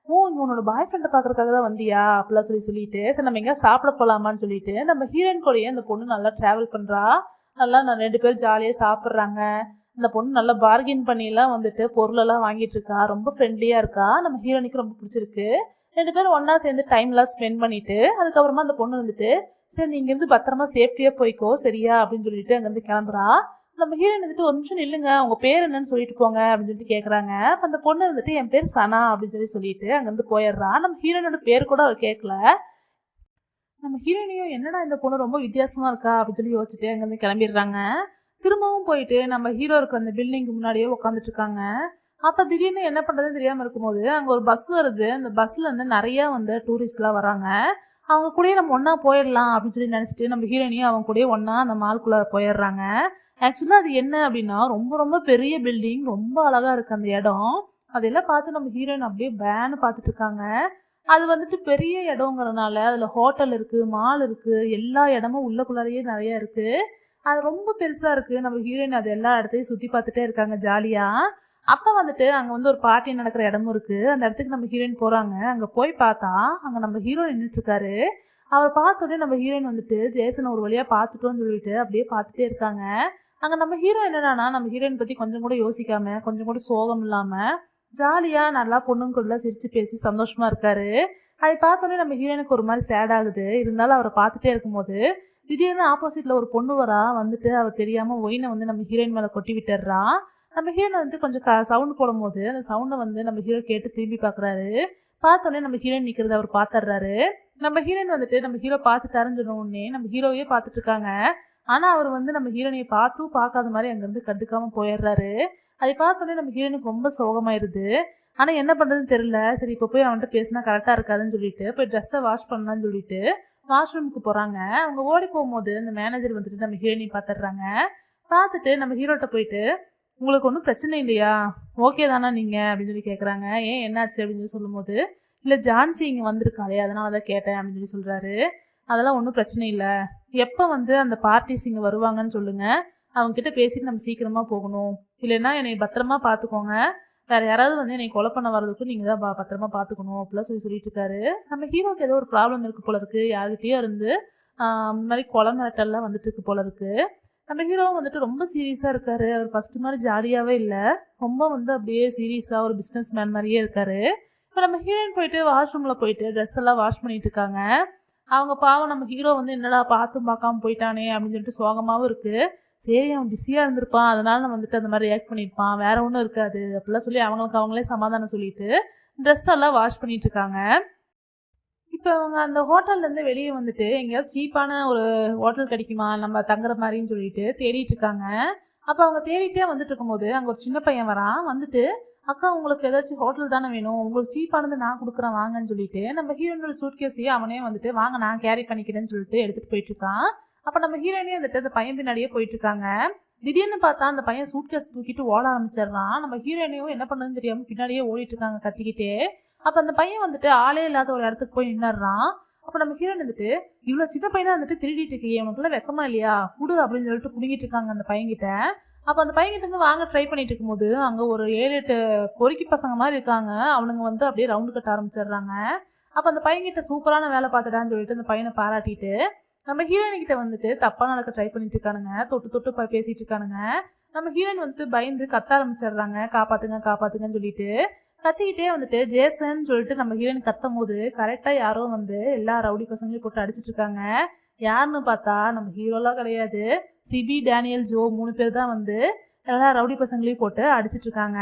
ஓ இங்கே உன்னோட பாய் ஃப்ரெண்டை பார்க்குறக்காக தான் வந்தியா அப்படிலாம் சொல்லிட்டு சரி நம்ம எங்கேயா சாப்பிட போகலாமான்னு சொல்லிட்டு நம்ம ஹீரோயின் கூடயே அந்த பொண்ணு நல்லா ட்ராவல் பண்ணுறா. நல்லா நான் 2 பேரும் ஜாலியாக சாப்பிட்றாங்க. அந்த பொண்ணு நல்லா பார்கெயின் பண்ணிலாம் வந்துட்டு பொருளெல்லாம் வாங்கிட்டு இருக்கா. ரொம்ப ஃப்ரெண்ட்லியாக இருக்கா. நம்ம ஹீரோயினுக்கு ரொம்ப பிடிச்சிருக்கு. 2 பேரும் ஒன்றா சேர்ந்து டைம்லாம் ஸ்பெண்ட் பண்ணிவிட்டு அதுக்கப்புறமா அந்த பொண்ணு வந்துட்டு சரி நீ இங்கேருந்து பத்திரமா சேஃப்டியாக போய்க்கோ சரியா அப்படின்னு சொல்லிட்டு அங்கேருந்து கிளம்புறா. நம்ம ஹீரோயின் வந்துட்டு ஒரு நிமிஷம் நில்லுங்க, உங்கள் பேர் என்னன்னு சொல்லிட்டு போங்க அப்படின்னு சொல்லிட்டு கேட்குறாங்க. அப்போ அந்த பொண்ணு வந்துட்டு என் பேர் சனா அப்படின்னு சொல்லிட்டு அங்கேருந்து போயிடுறா. நம்ம ஹீரோயினோட பேர் கூட அவள் கேட்கல. நம்ம ஹீரோயினையும் என்னடா இந்த பொண்ணு ரொம்ப வித்தியாசமாக இருக்கா அப்படின்னு சொல்லி யோசிச்சுட்டு அங்கேருந்து கிளம்பிடுறாங்க. திரும்பவும் போயிட்டு நம்ம ஹீரோ இருக்கிற அந்த பில்டிங்க்கு முன்னாடியே உட்காந்துட்டு இருக்காங்க. அப்போ திடீர்னு என்ன பண்ணுறதுன்னு தெரியாமல் இருக்கும்போது அங்கே ஒரு பஸ் வருது. அந்த பஸ்ஸில் வந்து நிறையா வந்து டூரிஸ்ட்லாம் வராங்க. அவங்க கூடயே நம்ம ஒன்றா போயிடலாம் அப்படின்னு சொல்லி நினச்சிட்டு நம்ம ஹீரோயினையும் அவங்க கூடயே ஒன்றா அந்த மால்குள்ளே போயிடுறாங்க. ஆக்சுவலாக அது என்ன அப்படின்னா ரொம்ப ரொம்ப பெரிய பில்டிங், ரொம்ப அழகாக இருக்குது அந்த இடம். அதெல்லாம் பார்த்து நம்ம ஹீரோயின் அப்படியே பேன்னு பார்த்துட்டு இருக்காங்க. அது வந்துட்டு பெரிய இடங்கிறனால அதில் ஹோட்டல் இருக்குது, மால் இருக்குது, எல்லா இடமும் உள்ளக்குள்ளாரையே நிறையா இருக்குது. அது ரொம்ப பெருசாக இருக்குது. நம்ம ஹீரோயின் அது எல்லா இடத்தையும் சுற்றி பார்த்துட்டே இருக்காங்க ஜாலியாக. அப்போ வந்துட்டு அங்கே வந்து ஒரு பார்ட்டி நடக்கிற இடமும் இருக்குது. அந்த இடத்துக்கு நம்ம ஹீரோயின் போகிறாங்க. அங்கே போய் பார்த்தா அங்கே நம்ம ஹீரோ நின்றுட்டுருக்காரு. அவர் பார்த்தோன்னே நம்ம ஹீரோயின் வந்துட்டு ஜேசனை ஒரு வழியாக பார்த்துட்டோன்னு சொல்லிட்டு அப்படியே பார்த்துட்டே இருக்காங்க. அங்கே நம்ம ஹீரோ என்னடானா நம்ம ஹீரோயின் பற்றி கொஞ்சம் கூட யோசிக்காமல் கொஞ்சம் கூட சோகம் இல்லாமல் ஜாலியாக நல்லா பொண்ணுங்குள்ள சிரித்து பேசி சந்தோஷமாக இருக்காரு. அதை பார்த்தோன்னே நம்ம ஹீரோயினுக்கு ஒரு மாதிரி சேட் ஆகுது. இருந்தாலும் அவரை பார்த்துட்டே இருக்கும்போது திடீர்னு ஆப்போசிட்டில் ஒரு பொண்ணு வரா. வந்துட்டு அவர் தெரியாமல் ஒயினை வந்து நம்ம ஹீரோயின் மேலே கொட்டி விட்டுறா. நம்ம ஹீரோனை வந்து கொஞ்சம் சவுண்டு போடும் போது அந்த சவுண்டை வந்து நம்ம ஹீரோ கேட்டு திரும்பி பார்க்குறாரு. பார்த்தோன்னே நம்ம ஹீரோயின் நிற்கிறது அவர் பார்த்துடுறாரு. நம்ம ஹீரோயின் வந்துட்டு நம்ம ஹீரோ பார்த்துட்டாருன்னு சொன்ன உடனே நம்ம ஹீரோவே பார்த்துட்டு இருக்காங்க. ஆனால் அவர் வந்து நம்ம ஹீரோனியை பார்த்தும் பார்க்காத மாதிரி அங்கேருந்து கண்டுக்காமல் போயிடுறாரு. அதை பார்த்தோன்னே நம்ம ஹீரோனுக்கு ரொம்ப சோகமாயிருது. ஆனால் என்ன பண்ணுறதுன்னு தெரியல. சரி இப்போ போய் அவன்கிட்ட பேசினா கரெக்டாக இருக்காதுன்னு சொல்லிட்டு போய் ட்ரெஸ்ஸை வாஷ் பண்ணலான்னு சொல்லிட்டு வாஷ்ரூமுக்கு போகிறாங்க. அவங்க ஓடி போகும்போது அந்த மேனேஜர் வந்துட்டு நம்ம ஹீரோயினை பார்த்துடுறாங்க. பார்த்துட்டு நம்ம ஹீரோட்ட போயிட்டு உங்களுக்கு ஒன்றும் பிரச்சனை இல்லையா, ஓகே தானா நீங்கள் அப்படின்னு சொல்லி கேட்குறாங்க. ஏன் என்னாச்சு அப்படின்னு சொல்லி சொல்லும்போது இல்லை ஜான்சி இங்கே வந்திருக்காளே அதனால தான் கேட்டேன் அப்படின்னு சொல்லி சொல்கிறாரு. அதெல்லாம் ஒன்றும் பிரச்சனை இல்லை, எப்போ வந்து அந்த பார்ட்டிஸ் இங்கே வருவாங்கன்னு சொல்லுங்கள், அவங்கக்கிட்ட பேசிட்டு நம்ம சீக்கிரமாக போகணும், இல்லைன்னா என்னை பத்திரமா பார்த்துக்கோங்க, வேறு யாராவது வந்து என்னை கொலை பண்ண வர்றதுக்கும் நீங்கள் தான் பத்திரமா பார்த்துக்கணும் அப்படிலாம் சொல்லிட்டு இருக்காரு. நம்ம ஹீரோக்கு ஏதோ ஒரு ப்ராப்ளம் இருக்குது போல இருக்குது, யார்கிட்டயோ இருந்து இந்த மாதிரி கொலை மிரட்டல்லாம் வந்துட்டு இருக்கு போல இருக்குது. நம்ம ஹீரோவும் வந்துட்டு ரொம்ப சீரியஸாக இருக்காரு. அவர் ஃபஸ்ட்டு மாதிரி ஜாலியாகவே இல்லை, ரொம்ப வந்து அப்படியே சீரியஸாக ஒரு பிஸ்னஸ் மேன் மாதிரியே இருக்காரு. இப்போ நம்ம ஹீரோயின் போயிட்டு வாஷ்ரூமில் போயிட்டு ட்ரெஸ் எல்லாம் வாஷ் பண்ணிட்டு இருக்காங்க. அவங்க பாவம் நம்ம ஹீரோ வந்து என்னடா பார்த்தும் பார்க்காம போயிட்டானே அப்படின்னு சொல்லிட்டு சோகமாகவும் இருக்குது. சரி அவன் பிஸியாக இருந்திருப்பான், அதனால நான் வந்துட்டு அந்த மாதிரி ரியாக்ட் பண்ணியிருப்பான், வேற ஒன்றும் இருக்காது அப்படிலாம் சொல்லி அவங்களுக்கு அவங்களே சமாதானம் சொல்லிட்டு ட்ரெஸ் எல்லாம் வாஷ் பண்ணிட்டு இருக்காங்க. இப்போ இப்போ அவங்க அந்த ஹோட்டல்லேருந்து வெளியே வந்துட்டு எங்கேயாவது சீப்பான ஒரு ஹோட்டல் கிடைக்குமா நம்ம தங்குற மாதிரின்னு சொல்லிட்டு தேடிட்டு இருக்காங்க. அப்போ அவங்க தேடிட்டே வந்துட்டு இருக்கும்போது அங்கே ஒரு சின்ன பையன் வரான். வந்துட்டு அக்கா உங்களுக்கு ஏதாச்சும் ஹோட்டல் தானே வேணும், உங்களுக்கு சீப்பானது நான் கொடுக்குறேன் வாங்கன்னு சொல்லிட்டு நம்ம ஹீரோனோட சூட்கேஸையே அவனே வந்துட்டு வாங்க நான் கேரி பண்ணிக்கிறேன்னு சொல்லிட்டு எடுத்துகிட்டு போயிட்டு இருக்கான். அப்போ நம்ம ஹீரோனே வந்துட்டு அந்த பையன் பின்னாடியே போயிட்டு இருக்காங்க. திடீர்னு பார்த்தா அந்த பையன் சூட்கேஸ் தூக்கிட்டு ஓட ஆரம்பிச்சிடுறான். நம்ம ஹீரோயினையும் என்ன பண்ணுன்னு தெரியாமல் பின்னாடியே ஓடிட்டு இருக்காங்க கத்திக்கிட்டே. அப்போ அந்த பையன் வந்துட்டு ஆளே இல்லாத ஒரு இடத்துக்கு போய் நின்னுறான். அப்போ நம்ம ஹீரோயின் வந்துட்டு இவ்வளோ சின்ன பையனா வந்துட்டு திருடிட்டு இருக்கியே, உனக்குள்ள வெக்கமா இல்லையா, குடு அப்படின்னு சொல்லிட்டு புடுங்கிட்டு இருக்காங்க அந்த பையன்கிட்ட. அப்போ அந்த பையன்கிட்ட இருந்து வாங்க ட்ரை பண்ணிட்டு இருக்கும்போது அங்கே ஒரு 7-8 பொறுக்கி பசங்க மாதிரி இருக்காங்க. அவனுங்க வந்து அப்படியே ரவுண்டு கட்ட ஆரம்பிச்சிடுறாங்க. அப்போ அந்த பையன்கிட்ட சூப்பரான வேலை பார்த்துட்டான்னு சொல்லிட்டு அந்த பையனை பாராட்டிட்டு நம்ம ஹீரோயின் கிட்ட வந்துட்டு தப்பா நடக்க ட்ரை பண்ணிட்டு இருக்கானுங்க. தொட்டு தொட்டு பேசிட்டு இருக்கானுங்க. நம்ம ஹீரோயின் வந்துட்டு பயந்து கத்த ஆரம்பிச்சிடுறாங்க, காப்பாத்துங்க காப்பாத்துங்கன்னு சொல்லிட்டு. கத்திக்கிட்டே வந்துட்டு ஜேசன் சொல்லிட்டு நம்ம ஹீரோயின் கத்தும் போது கரெக்டா யாரோ வந்து எல்லா ரவுடி பசங்களையும் போட்டு அடிச்சிட்டு இருக்காங்க. யாருன்னு பார்த்தா நம்ம ஹீரோலாம் கிடையாது, சிபி, டேனியல், ஜோ 3 பேர் தான் வந்து எல்லா ரவுடி பசங்களையும் போட்டு அடிச்சிட்டு இருக்காங்க.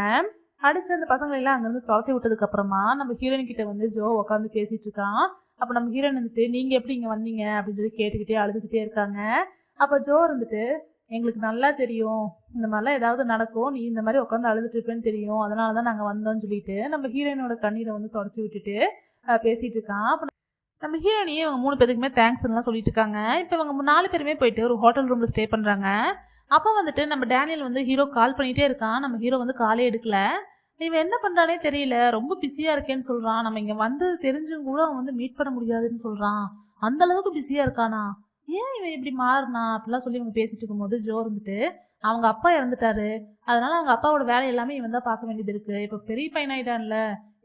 அடிச்சு அந்த பசங்களெல்லாம் அங்கேருந்து துரத்தி விட்டதுக்கு அப்புறமா நம்ம ஹீரோயின் கிட்ட வந்து ஜோ உட்காந்து பேசிட்டு இருக்கான். அப்போ நம்ம ஹீரோயின் வந்துட்டு நீங்க எப்படி இங்கே வந்தீங்க அப்படின்னு சொல்லி கேட்டுக்கிட்டே அழுதுகிட்டே இருக்காங்க. அப்போ ஜோ இருந்துட்டு எங்களுக்கு நல்லா தெரியும் இந்த மாதிரிலாம் ஏதாவது நடக்கும், நீ இந்த மாதிரி உட்காந்து அழுதுட்டு இருப்பேன்னு தெரியும், அதனால தான் நாங்கள் வந்தோம்னு சொல்லிட்டு நம்ம ஹீரோயினோட கண்ணீரை வந்து தொடச்சி விட்டுட்டு பேசிட்டு இருக்கான். அப்போ நம்ம ஹீரோயினையே இவங்க 3 பேருக்குமே தேங்க்ஸ்லாம் சொல்லிட்டு இருக்காங்க. இப்போ இவங்க 4 பேருமே போயிட்டு ஒரு ஹோட்டல் ரூமில் ஸ்டே பண்ணுறாங்க. அப்போ வந்துட்டு நம்ம டேனியல் வந்து ஹீரோ கால் பண்ணிகிட்டே இருக்கான். நம்ம ஹீரோ வந்து காலே எடுக்கல. இவன் என்ன பண்ணுறானே தெரியல, ரொம்ப பிஸியாக இருக்கேன்னு சொல்கிறான். நம்ம இங்கே வந்து தெரிஞ்சும் கூட அவன் வந்து மீட் பண்ண முடியாதுன்னு சொல்கிறான். அந்த அளவுக்கு பிஸியாக இருக்கானா, ஏன் இவன் இப்படி மாறினா அப்படிலாம் சொல்லி இவங்க பேசிட்டு இருக்கும்போது ஜோ இருந்துட்டு அவங்க அப்பா இறந்துட்டாரு, அதனால அவங்க அப்பாவோட வேலை எல்லாமே இவன் தான் பார்க்க வேண்டியது இருக்குது, இப்போ பெரிய பையனாயிட்டான்ல,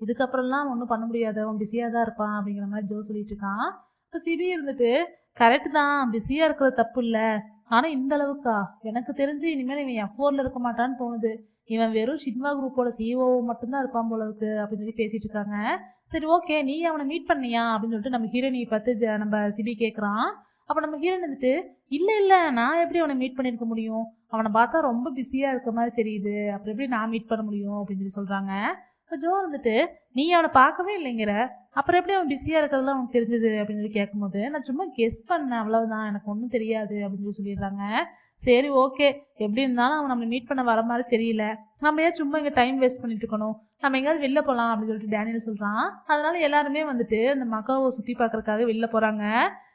இதுக்கப்புறம்லாம் ஒன்றும் பண்ண முடியாது, அவன் பிஸியாக தான் இருப்பான் அப்படிங்கிற மாதிரி ஜோ சொல்லிட்டு இருக்கான். இப்போ சிபி இருந்துட்டு கரெக்டு தான், பிஸியாக இருக்கிறது தப்பு இல்லை, ஆனால் இந்த அளவுக்கா, எனக்கு தெரிஞ்சு இனிமேல் இவன் F4ல இருக்க மாட்டான்னு தோணுது, இவன் வெறும் ஷின்வா குரூப்போட CEO மட்டும்தான் இருப்பான் போல இருக்கு அப்படின்னு சொல்லி பேசிட்டு இருக்காங்க. சரி ஓகே, நீ அவனை மீட் பண்ணியா அப்படின்னு சொல்லிட்டு நம்ம ஹீரோயினை பார்த்து நம்ம சிபி கேட்குறான். அப்போ நம்ம ஹீரோயின் வந்துட்டு இல்லை நான் எப்படி அவனை மீட் பண்ணியிருக்க முடியும், அவனை பார்த்தா ரொம்ப பிஸியாக இருக்க மாதிரி தெரியுது, அப்புறம் எப்படி நான் மீட் பண்ண முடியும் அப்படின்னு சொல்லி சொல்கிறாங்க. இப்போ ஜோ வந்துட்டு நீ அவனை பார்க்கவே இல்லைங்கிற, அப்புறம் எப்படி அவன் பிஸியாக இருக்கிறதுலாம் அவனுக்கு தெரிஞ்சது அப்படின்னு சொல்லி கேட்கும்போது நான் சும்மா கெஸ் பண்ணேன் அவ்வளவுதான், எனக்கு ஒன்றும் தெரியாது அப்படின்னு சொல்லி சொல்லிடுறாங்க. சரி ஓகே, எப்படி இருந்தாலும் அவன் நம்மளை மீட் பண்ண வர மாதிரி தெரியல, நம்ம ஏன் சும்மா இங்கே டைம் வேஸ்ட் பண்ணிட்டு இருக்கணும், நம்ம எங்கேயாவது வெளில போகலாம் அப்படின்னு சொல்லிட்டு டேனியல் சொல்கிறான். அதனால எல்லாருமே வந்துட்டு அந்த மக்காவை சுற்றி பார்க்கறதுக்காக வெளில போகிறாங்க.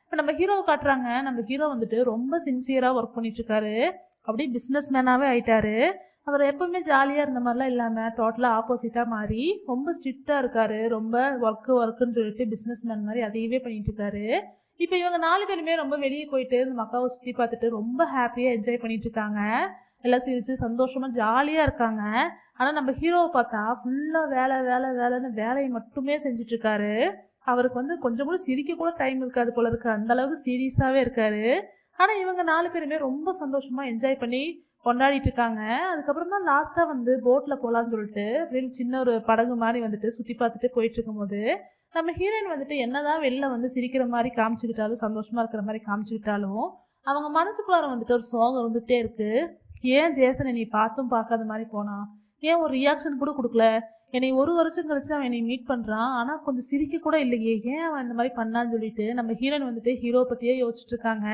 இப்போ நம்ம ஹீரோவை காட்டுறாங்க. நம்ம ஹீரோ வந்துட்டு ரொம்ப சின்சியராக ஒர்க் பண்ணிட்டு இருக்காரு, அப்படியே பிஸ்னஸ் மேனாகவே ஆயிட்டாரு. அவர் எப்பவுமே ஜாலியாக இருந்த மாதிரிலாம் இல்லாமல் டோட்டலாக ஆப்போசிட்டாக மாறி ரொம்ப ஸ்ட்ரிக்டாக இருக்காரு, ரொம்ப ஒர்க்குன்னு சொல்லிட்டு பிஸ்னஸ் மேன் மாதிரி அதையவே பண்ணிட்டு இருக்காரு. இப்போ இவங்க 4 பேருமே ரொம்ப வெளியே போயிட்டு இந்த மக்காவை சுற்றி பார்த்துட்டு ரொம்ப ஹாப்பியாக என்ஜாய் பண்ணிட்டு இருக்காங்க. எல்லாம் சிரிச்சு சந்தோஷமாக ஜாலியாக இருக்காங்க. ஆனால் நம்ம ஹீரோவை பார்த்தா ஃபுல்லாக வேலை வேலை வேலைன்னு வேலையை மட்டுமே செஞ்சுட்டு இருக்காரு. அவருக்கு வந்து கொஞ்சம் கூட சிரிக்க கூட டைம் இருக்காது போல இருக்கு, அந்த அளவுக்கு சீரியஸாகவே இருக்காரு. ஆனால் இவங்க 4 பேருமே ரொம்ப சந்தோஷமாக என்ஜாய் பண்ணி கொண்டாடிட்டு இருக்காங்க. அதுக்கப்புறமா லாஸ்ட்டாக வந்து போட்டில் போகலான்னு சொல்லிட்டு அப்படின்னு சின்ன ஒரு படகு மாதிரி வந்துட்டு சுற்றி பார்த்துட்டு போயிட்டு இருக்கும்போது நம்ம ஹீரோயின் வந்துட்டு என்னதான் வெளில வந்து சிரிக்கிற மாதிரி காமிச்சுக்கிட்டாலும் சந்தோஷமாக இருக்கிற மாதிரி காமிச்சுக்கிட்டாலும் அவங்க மனசுக்குள்ளார வந்துட்டு ஒரு சோகம் இருந்துகிட்டே இருக்கு. ஏன் ஜேசனை நீ பார்த்தும் பார்க்காத மாதிரி போனா, ஏன் ஒரு ரியாக்ஷன் கூட கொடுக்கல, என்னை 1 வருஷம் கழிச்சு அவன் என்னை மீட் பண்ணுறான், ஆனால் கொஞ்சம் சிரிக்க கூட இல்லையே, ஏன் அவன் இந்த மாதிரி பண்ணான்னு சொல்லிட்டு நம்ம ஹீரோயின் வந்துட்டு ஹீரோ பற்றியே யோசிச்சுட்டு இருக்காங்க.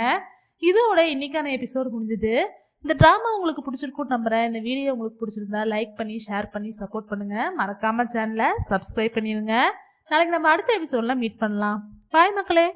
இதோட இன்னைக்கான எபிசோடு முடிஞ்சுது. இந்த ட்ராமா உங்களுக்கு பிடிச்சிருக்குன்னு நம்புறேன். இந்த வீடியோ உங்களுக்கு பிடிச்சிருந்தா லைக் பண்ணி ஷேர் பண்ணி சப்போர்ட் பண்ணுங்க. மறக்காம சேனலை சப்ஸ்கிரைப் பண்ணிடுங்க. நாளைக்கு நம்ம அடுத்த எபிசோட்ல மீட் பண்ணலாம். பாய் மக்களே.